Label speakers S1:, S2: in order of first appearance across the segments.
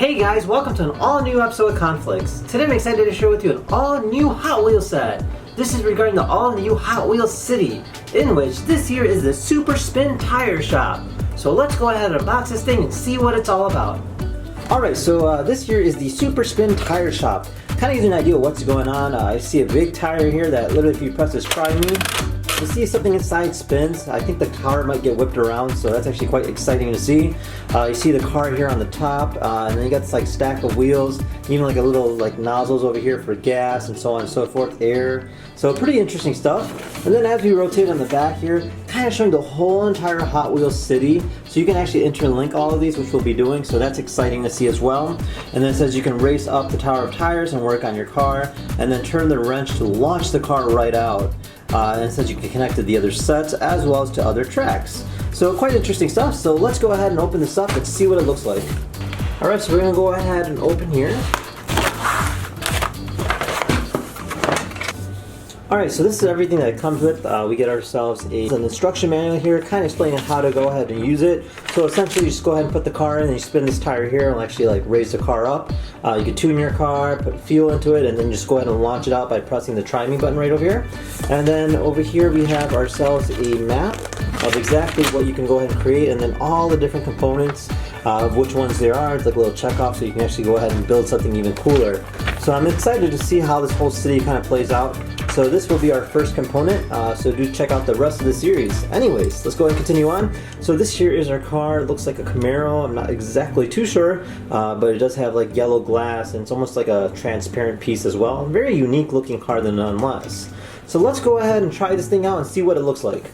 S1: Hey guys, welcome to an all-new episode of Conflicts. Today I'm excited to share with you an all-new Hot Wheels set. This is regarding the all-new Hot Wheels City, in which this here is the Super Spin Tire Shop. So let's go ahead and unbox this thing and see what it's all about. Alright, so this here is the Super Spin Tire Shop. Kind of gives you an idea of what's going on. I see a big tire here that literally if you press this try me, you see something inside spins. I think the car might get whipped around, so that's actually quite exciting to see. You see the car here on the top, and then you got this like stack of wheels, even like a little like nozzles over here for gas and so on and so forth, air. So pretty interesting stuff. And then as we rotate on the back here, kind of showing the whole entire Hot Wheels city. So you can actually interlink all of these, which we'll be doing, so that's exciting to see as well. And then it says you can race up the tower of tires and work on your car, and then turn the wrench to launch the car right out. And it says you can connect to the other sets as well as to other tracks. So quite interesting stuff. So let's go ahead and open this up and see what it looks like. Alright, so we're going to go ahead and open here. Alright, so this is everything that it comes with. We get ourselves an instruction manual here, kind of explaining how to go ahead and use it. So essentially you just go ahead and put the car in and you spin this tire here and actually like raise the car up. You can tune your car, put fuel into it, and then just go ahead and launch it out by pressing the try me button right over here. And then over here we have ourselves a map of exactly what you can go ahead and create, and then all the different components of which ones there are. It's like a little check off so you can actually go ahead and build something even cooler. So I'm excited to see how this whole city kind of plays out. So this will be our first component, so do check out the rest of the series. Anyways, let's go ahead and continue on. So this here is our car. It looks like a Camaro. I'm not exactly too sure, but it does have like yellow glass and it's almost like a transparent piece as well. Very unique looking car nonetheless. So let's go ahead and try this thing out and see what it looks like.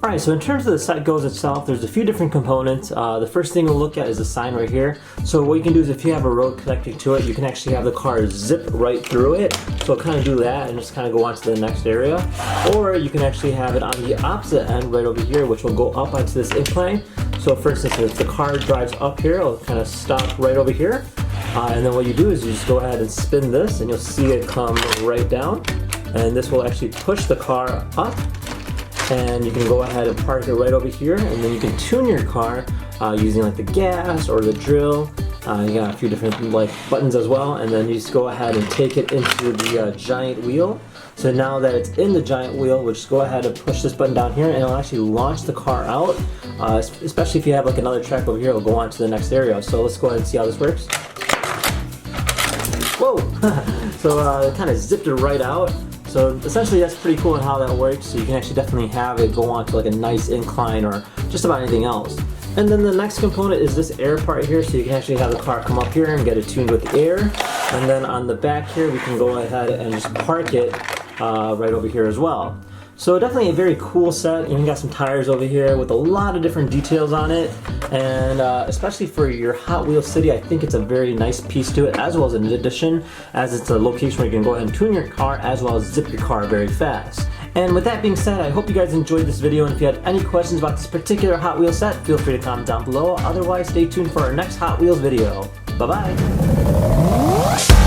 S1: Alright, so in terms of the set goes itself, there's a few different components. The first thing we'll look at is the sign right here. So what you can do is if you have a road connecting to it, you can actually have the car zip right through it. So kind of do that and just kind of go on to the next area. Or you can actually have it on the opposite end right over here, which will go up onto this incline. So for instance, if the car drives up here, it'll kind of stop right over here. And then what you do is you just go ahead and spin this and you'll see it come right down. And this will actually push the car up. And you can go ahead and park it right over here, and then you can tune your car using like the gas or the drill. You got a few different like buttons as well, and then you just go ahead and take it into the giant wheel. So now that it's in the giant wheel, we'll just go ahead and push this button down here and it'll actually launch the car out. Especially if you have like another track over here, it'll go on to the next area. So let's go ahead and see how this works. Whoa! So it kind of zipped it right out. So essentially that's pretty cool in how that works. So you can actually definitely have it go on to like a nice incline or just about anything else. And then the next component is this air part here. So you can actually have the car come up here and get it tuned with air. And then on the back here, we can go ahead and just park it right over here as well. So definitely a very cool set. You got some tires over here with a lot of different details on it, and especially for your Hot Wheels City, I think it's a very nice piece to it, as well as an addition, as it's a location where you can go ahead and tune your car as well as zip your car very fast. And with that being said, I hope you guys enjoyed this video, and if you had any questions about this particular Hot Wheels set, feel free to comment down below. Otherwise, stay tuned for our next Hot Wheels video. Bye bye!